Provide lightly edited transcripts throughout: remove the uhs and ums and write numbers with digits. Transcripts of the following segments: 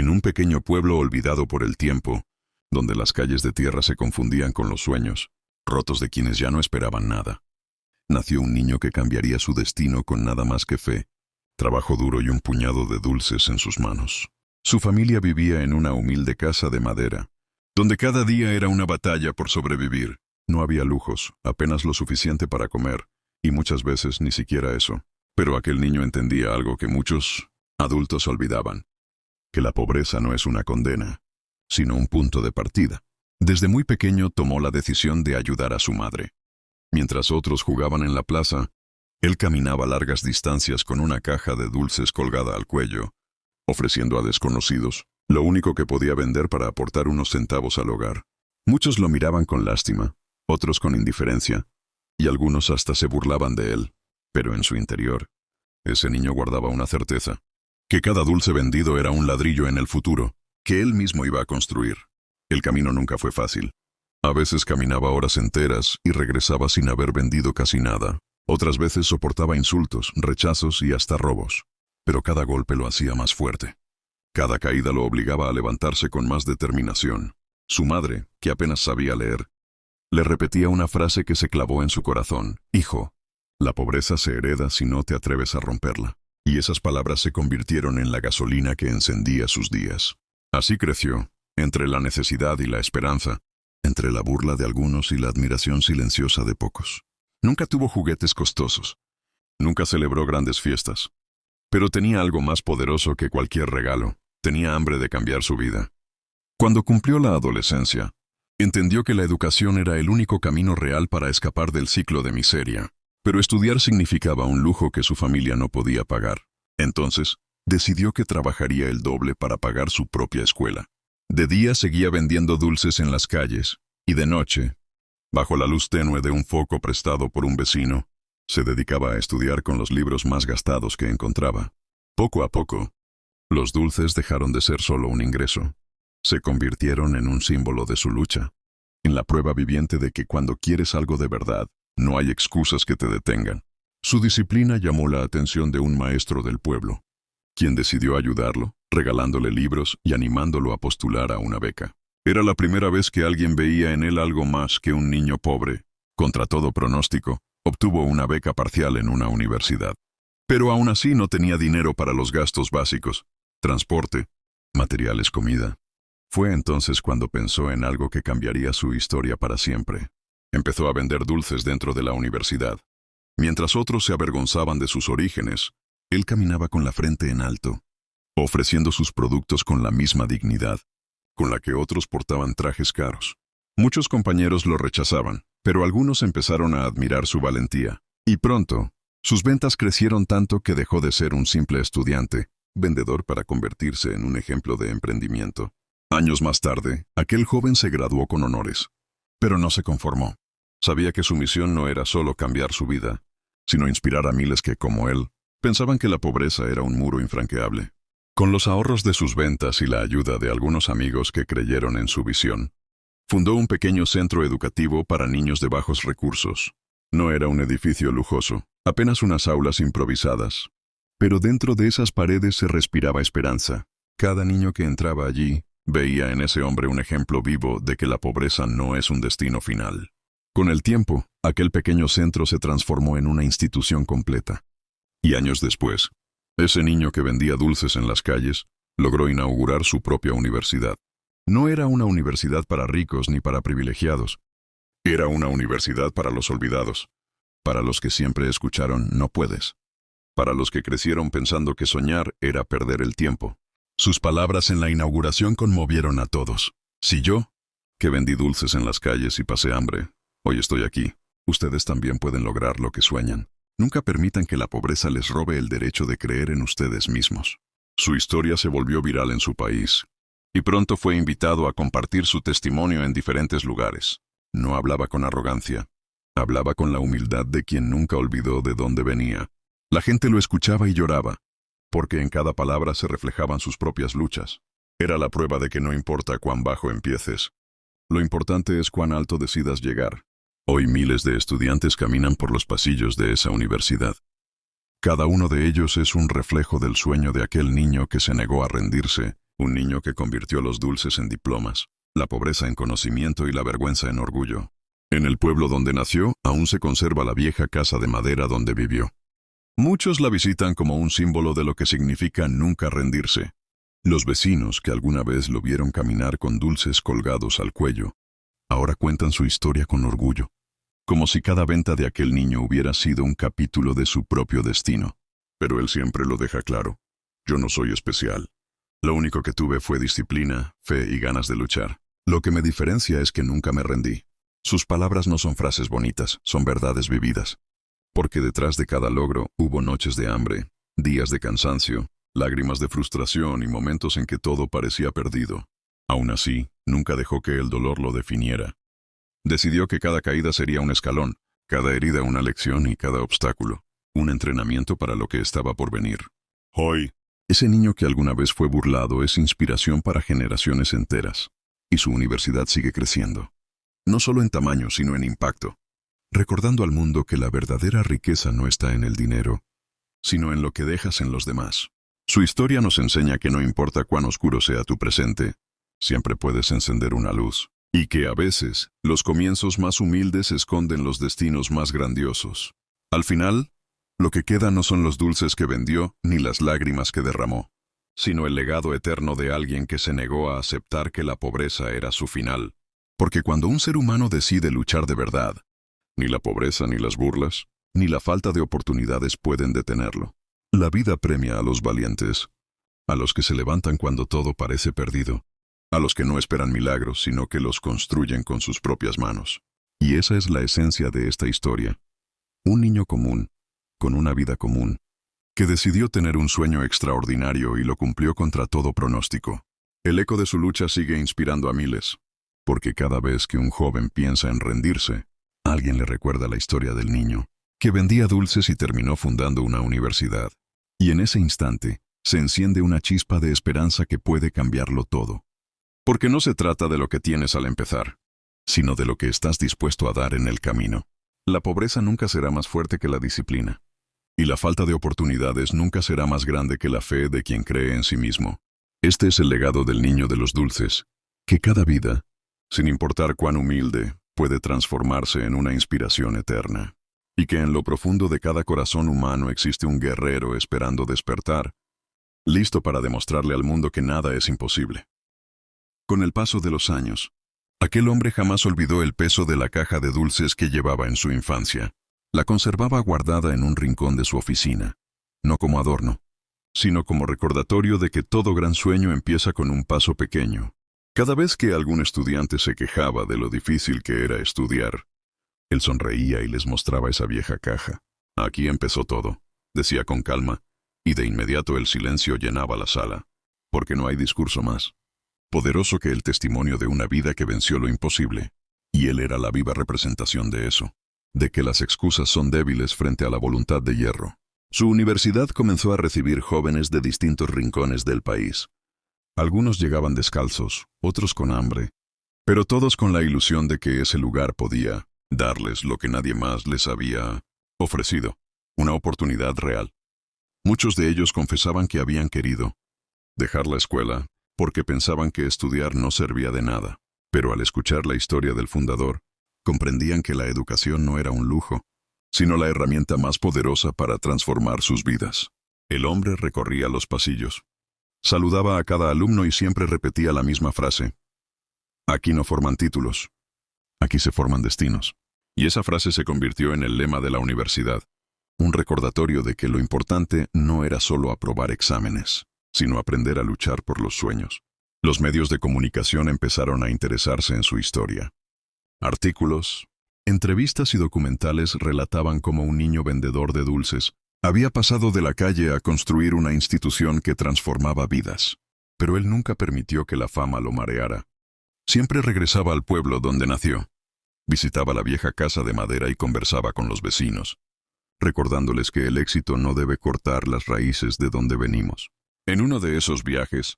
en un pequeño pueblo olvidado por el tiempo, donde las calles de tierra se confundían con los sueños, rotos de quienes ya no esperaban nada. Nació un niño que cambiaría su destino con nada más que fe, trabajo duro y un puñado de dulces en sus manos. Su familia vivía en una humilde casa de madera, donde cada día era una batalla por sobrevivir. No había lujos, apenas lo suficiente para comer, y muchas veces ni siquiera eso. Pero aquel niño entendía algo que muchos adultos olvidaban, que la pobreza no es una condena, sino un punto de partida. Desde muy pequeño tomó la decisión de ayudar a su madre. Mientras otros jugaban en la plaza, él caminaba largas distancias con una caja de dulces colgada al cuello, ofreciendo a desconocidos lo único que podía vender para aportar unos centavos al hogar. Muchos lo miraban con lástima, otros con indiferencia, y algunos hasta se burlaban de él. Pero en su interior, ese niño guardaba una certeza, que cada dulce vendido era un ladrillo en el futuro, que él mismo iba a construir. El camino nunca fue fácil. A veces caminaba horas enteras y regresaba sin haber vendido casi nada. Otras veces soportaba insultos, rechazos y hasta robos. Pero cada golpe lo hacía más fuerte. Cada caída lo obligaba a levantarse con más determinación. Su madre, que apenas sabía leer, le repetía una frase que se clavó en su corazón: «Hijo, la pobreza se hereda si no te atreves a romperla». Y esas palabras se convirtieron en la gasolina que encendía sus días. Así creció, entre la necesidad y la esperanza, entre la burla de algunos y la admiración silenciosa de pocos. Nunca tuvo juguetes costosos. Nunca celebró grandes fiestas. Pero tenía algo más poderoso que cualquier regalo. Tenía hambre de cambiar su vida. Cuando cumplió la adolescencia, entendió que la educación era el único camino real para escapar del ciclo de miseria. Pero estudiar significaba un lujo que su familia no podía pagar. Entonces, decidió que trabajaría el doble para pagar su propia escuela. De día seguía vendiendo dulces en las calles, y de noche, bajo la luz tenue de un foco prestado por un vecino, se dedicaba a estudiar con los libros más gastados que encontraba. Poco a poco, los dulces dejaron de ser solo un ingreso. Se convirtieron en un símbolo de su lucha, en la prueba viviente de que cuando quieres algo de verdad, no hay excusas que te detengan. Su disciplina llamó la atención de un maestro del pueblo, quien decidió ayudarlo, regalándole libros y animándolo a postular a una beca. Era la primera vez que alguien veía en él algo más que un niño pobre. Contra todo pronóstico, obtuvo una beca parcial en una universidad. Pero aún así no tenía dinero para los gastos básicos: transporte, materiales, comida. Fue entonces cuando pensó en algo que cambiaría su historia para siempre. Empezó a vender dulces dentro de la universidad. Mientras otros se avergonzaban de sus orígenes, él caminaba con la frente en alto, ofreciendo sus productos con la misma dignidad con la que otros portaban trajes caros. Muchos compañeros lo rechazaban, pero algunos empezaron a admirar su valentía. Y pronto, sus ventas crecieron tanto que dejó de ser un simple estudiante, vendedor, para convertirse en un ejemplo de emprendimiento. Años más tarde, aquel joven se graduó con honores. Pero no se conformó. Sabía que su misión no era solo cambiar su vida, sino inspirar a miles que, como él, pensaban que la pobreza era un muro infranqueable. Con los ahorros de sus ventas y la ayuda de algunos amigos que creyeron en su visión, fundó un pequeño centro educativo para niños de bajos recursos. No era un edificio lujoso, apenas unas aulas improvisadas. Pero dentro de esas paredes se respiraba esperanza. Cada niño que entraba allí veía en ese hombre un ejemplo vivo de que la pobreza no es un destino final. Con el tiempo, aquel pequeño centro se transformó en una institución completa. Y años después, ese niño que vendía dulces en las calles logró inaugurar su propia universidad. No era una universidad para ricos ni para privilegiados. Era una universidad para los olvidados, para los que siempre escucharon «no puedes», para los que crecieron pensando que soñar era perder el tiempo. Sus palabras en la inauguración conmovieron a todos. Si yo, que vendí dulces en las calles y pasé hambre, hoy estoy aquí, ustedes también pueden lograr lo que sueñan. Nunca permitan que la pobreza les robe el derecho de creer en ustedes mismos. Su historia se volvió viral en su país, y pronto fue invitado a compartir su testimonio en diferentes lugares. No hablaba con arrogancia, hablaba con la humildad de quien nunca olvidó de dónde venía. La gente lo escuchaba y lloraba, porque en cada palabra se reflejaban sus propias luchas. Era la prueba de que no importa cuán bajo empieces, lo importante es cuán alto decidas llegar. Hoy miles de estudiantes caminan por los pasillos de esa universidad. Cada uno de ellos es un reflejo del sueño de aquel niño que se negó a rendirse, un niño que convirtió los dulces en diplomas, la pobreza en conocimiento y la vergüenza en orgullo. En el pueblo donde nació, aún se conserva la vieja casa de madera donde vivió. Muchos la visitan como un símbolo de lo que significa nunca rendirse. Los vecinos que alguna vez lo vieron caminar con dulces colgados al cuello, ahora cuentan su historia con orgullo, como si cada venta de aquel niño hubiera sido un capítulo de su propio destino. Pero él siempre lo deja claro: yo no soy especial. Lo único que tuve fue disciplina, fe y ganas de luchar. Lo que me diferencia es que nunca me rendí. Sus palabras no son frases bonitas, son verdades vividas. Porque detrás de cada logro hubo noches de hambre, días de cansancio, lágrimas de frustración y momentos en que todo parecía perdido. Aún así, nunca dejó que el dolor lo definiera. Decidió que cada caída sería un escalón, cada herida una lección y cada obstáculo un entrenamiento para lo que estaba por venir. Hoy, ese niño que alguna vez fue burlado es inspiración para generaciones enteras, y su universidad sigue creciendo. No solo en tamaño, sino en impacto, recordando al mundo que la verdadera riqueza no está en el dinero, sino en lo que dejas en los demás. Su historia nos enseña que no importa cuán oscuro sea tu presente, siempre puedes encender una luz, y que a veces los comienzos más humildes esconden los destinos más grandiosos. Al final, lo que queda no son los dulces que vendió ni las lágrimas que derramó, sino el legado eterno de alguien que se negó a aceptar que la pobreza era su final. Porque cuando un ser humano decide luchar de verdad, ni la pobreza, ni las burlas, ni la falta de oportunidades pueden detenerlo. La vida premia a los valientes, a los que se levantan cuando todo parece perdido, a los que no esperan milagros, sino que los construyen con sus propias manos. Y esa es la esencia de esta historia. Un niño común, con una vida común, que decidió tener un sueño extraordinario y lo cumplió contra todo pronóstico. El eco de su lucha sigue inspirando a miles, porque cada vez que un joven piensa en rendirse, alguien le recuerda la historia del niño, que vendía dulces y terminó fundando una universidad. Y en ese instante, se enciende una chispa de esperanza que puede cambiarlo todo. Porque no se trata de lo que tienes al empezar, sino de lo que estás dispuesto a dar en el camino. La pobreza nunca será más fuerte que la disciplina, y la falta de oportunidades nunca será más grande que la fe de quien cree en sí mismo. Este es el legado del niño de los dulces, que cada vida, sin importar cuán humilde, puede transformarse en una inspiración eterna, y que en lo profundo de cada corazón humano existe un guerrero esperando despertar, listo para demostrarle al mundo que nada es imposible. Con el paso de los años, aquel hombre jamás olvidó el peso de la caja de dulces que llevaba en su infancia. La conservaba guardada en un rincón de su oficina, no como adorno, sino como recordatorio de que todo gran sueño empieza con un paso pequeño. Cada vez que algún estudiante se quejaba de lo difícil que era estudiar, él sonreía y les mostraba esa vieja caja. Aquí empezó todo, decía con calma, y de inmediato el silencio llenaba la sala, porque no hay discurso más poderoso que el testimonio de una vida que venció lo imposible, y él era la viva representación de eso, de que las excusas son débiles frente a la voluntad de hierro. Su universidad comenzó a recibir jóvenes de distintos rincones del país. Algunos llegaban descalzos, otros con hambre, pero todos con la ilusión de que ese lugar podía darles lo que nadie más les había ofrecido, una oportunidad real. Muchos de ellos confesaban que habían querido dejar la escuela porque pensaban que estudiar no servía de nada, pero al escuchar la historia del fundador, comprendían que la educación no era un lujo, sino la herramienta más poderosa para transformar sus vidas. El hombre recorría los pasillos. Saludaba a cada alumno y siempre repetía la misma frase: aquí no forman títulos, aquí se forman destinos. Y esa frase se convirtió en el lema de la universidad, un recordatorio de que lo importante no era solo aprobar exámenes, sino aprender a luchar por los sueños. Los medios de comunicación empezaron a interesarse en su historia. Artículos, entrevistas y documentales relataban cómo un niño vendedor de dulces había pasado de la calle a construir una institución que transformaba vidas. Pero él nunca permitió que la fama lo mareara. Siempre regresaba al pueblo donde nació. Visitaba la vieja casa de madera y conversaba con los vecinos, recordándoles que el éxito no debe cortar las raíces de donde venimos. En uno de esos viajes,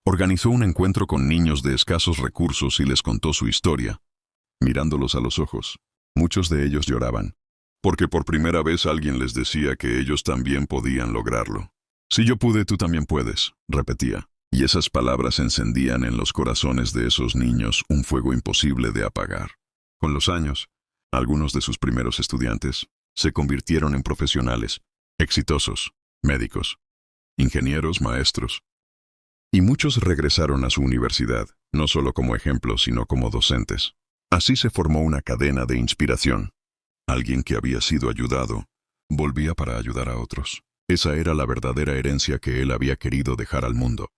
organizó un encuentro con niños de escasos recursos y les contó su historia. Mirándolos a los ojos, muchos de ellos lloraban, porque por primera vez alguien les decía que ellos también podían lograrlo. Si yo pude, tú también puedes, repetía. Y esas palabras encendían en los corazones de esos niños un fuego imposible de apagar. Con los años, algunos de sus primeros estudiantes se convirtieron en profesionales, exitosos, médicos, ingenieros, maestros. Y muchos regresaron a su universidad, no solo como ejemplos, sino como docentes. Así se formó una cadena de inspiración. Alguien que había sido ayudado, volvía para ayudar a otros. Esa era la verdadera herencia que él había querido dejar al mundo.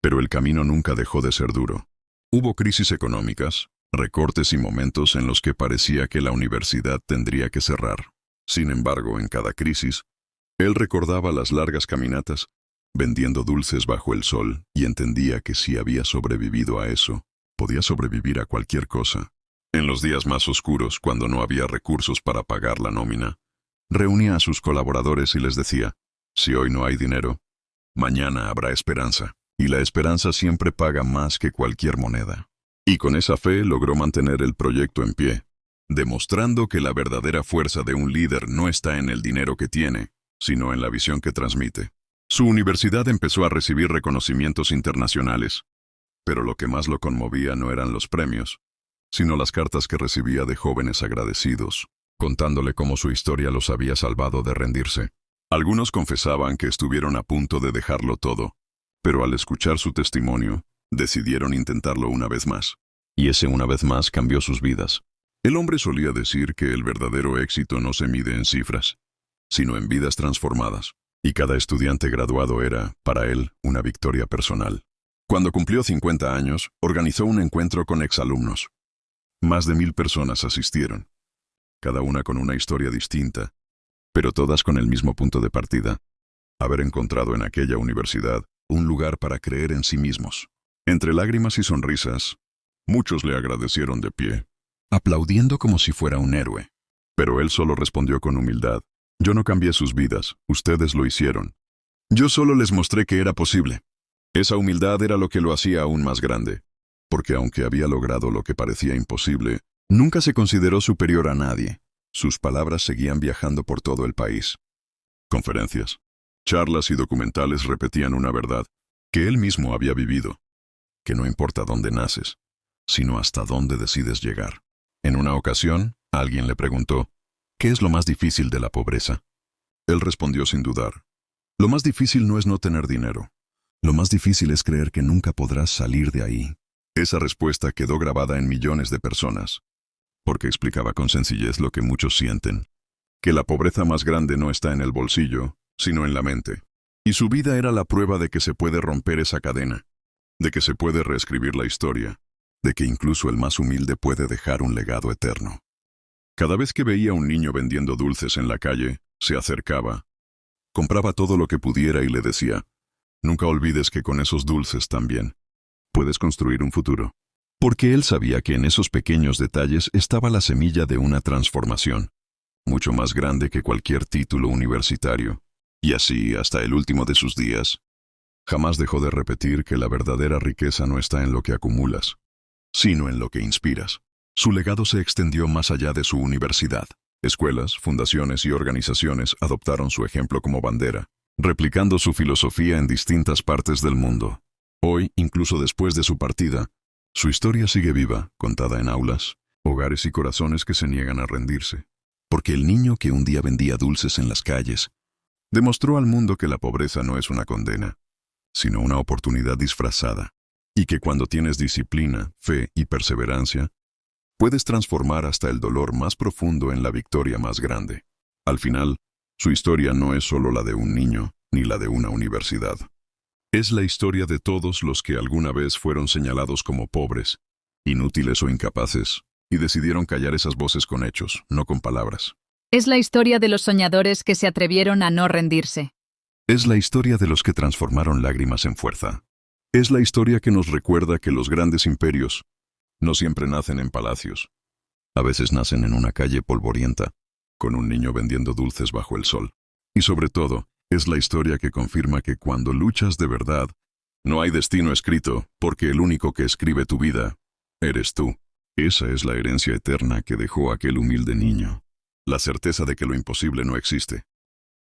Pero el camino nunca dejó de ser duro. Hubo crisis económicas, recortes y momentos en los que parecía que la universidad tendría que cerrar. Sin embargo, en cada crisis, él recordaba las largas caminatas, vendiendo dulces bajo el sol, y entendía que si había sobrevivido a eso, podía sobrevivir a cualquier cosa. En los días más oscuros, cuando no había recursos para pagar la nómina, reunía a sus colaboradores y les decía, si hoy no hay dinero, mañana habrá esperanza, y la esperanza siempre paga más que cualquier moneda. Y con esa fe logró mantener el proyecto en pie, demostrando que la verdadera fuerza de un líder no está en el dinero que tiene, sino en la visión que transmite. Su universidad empezó a recibir reconocimientos internacionales, pero lo que más lo conmovía no eran los premios, sino las cartas que recibía de jóvenes agradecidos, contándole cómo su historia los había salvado de rendirse. Algunos confesaban que estuvieron a punto de dejarlo todo, pero al escuchar su testimonio, decidieron intentarlo una vez más. Y ese una vez más cambió sus vidas. El hombre solía decir que el verdadero éxito no se mide en cifras, sino en vidas transformadas. Y cada estudiante graduado era, para él, una victoria personal. Cuando cumplió 50 años, organizó un encuentro con exalumnos. Más de 1000 personas asistieron, cada una con una historia distinta, pero todas con el mismo punto de partida: haber encontrado en aquella universidad un lugar para creer en sí mismos. Entre lágrimas y sonrisas, muchos le agradecieron de pie, aplaudiendo como si fuera un héroe. Pero él solo respondió con humildad: yo no cambié sus vidas, ustedes lo hicieron. Yo solo les mostré que era posible. Esa humildad era lo que lo hacía aún más grande, porque aunque había logrado lo que parecía imposible, nunca se consideró superior a nadie. Sus palabras seguían viajando por todo el país. Conferencias, charlas y documentales repetían una verdad, que él mismo había vivido, que no importa dónde naces, sino hasta dónde decides llegar. En una ocasión, alguien le preguntó, ¿qué es lo más difícil de la pobreza? Él respondió sin dudar, lo más difícil no es no tener dinero. Lo más difícil es creer que nunca podrás salir de ahí. Esa respuesta quedó grabada en millones de personas, porque explicaba con sencillez lo que muchos sienten, que la pobreza más grande no está en el bolsillo, sino en la mente. Y su vida era la prueba de que se puede romper esa cadena, de que se puede reescribir la historia, de que incluso el más humilde puede dejar un legado eterno. Cada vez que veía a un niño vendiendo dulces en la calle, se acercaba, compraba todo lo que pudiera y le decía, nunca olvides que con esos dulces también puedes construir un futuro. Porque él sabía que en esos pequeños detalles estaba la semilla de una transformación, mucho más grande que cualquier título universitario. Y así, hasta el último de sus días, jamás dejó de repetir que la verdadera riqueza no está en lo que acumulas, sino en lo que inspiras. Su legado se extendió más allá de su universidad. Escuelas, fundaciones y organizaciones adoptaron su ejemplo como bandera, replicando su filosofía en distintas partes del mundo. Hoy, incluso después de su partida, su historia sigue viva, contada en aulas, hogares y corazones que se niegan a rendirse. Porque el niño que un día vendía dulces en las calles demostró al mundo que la pobreza no es una condena, sino una oportunidad disfrazada, y que cuando tienes disciplina, fe y perseverancia, puedes transformar hasta el dolor más profundo en la victoria más grande. Al final, su historia no es solo la de un niño, ni la de una universidad. Es la historia de todos los que alguna vez fueron señalados como pobres, inútiles o incapaces, y decidieron callar esas voces con hechos, no con palabras. Es la historia de los soñadores que se atrevieron a no rendirse. Es la historia de los que transformaron lágrimas en fuerza. Es la historia que nos recuerda que los grandes imperios no siempre nacen en palacios. A veces nacen en una calle polvorienta, con un niño vendiendo dulces bajo el sol. Y sobre todo, es la historia que confirma que cuando luchas de verdad, no hay destino escrito, porque el único que escribe tu vida eres tú. Esa es la herencia eterna que dejó aquel humilde niño. La certeza de que lo imposible no existe.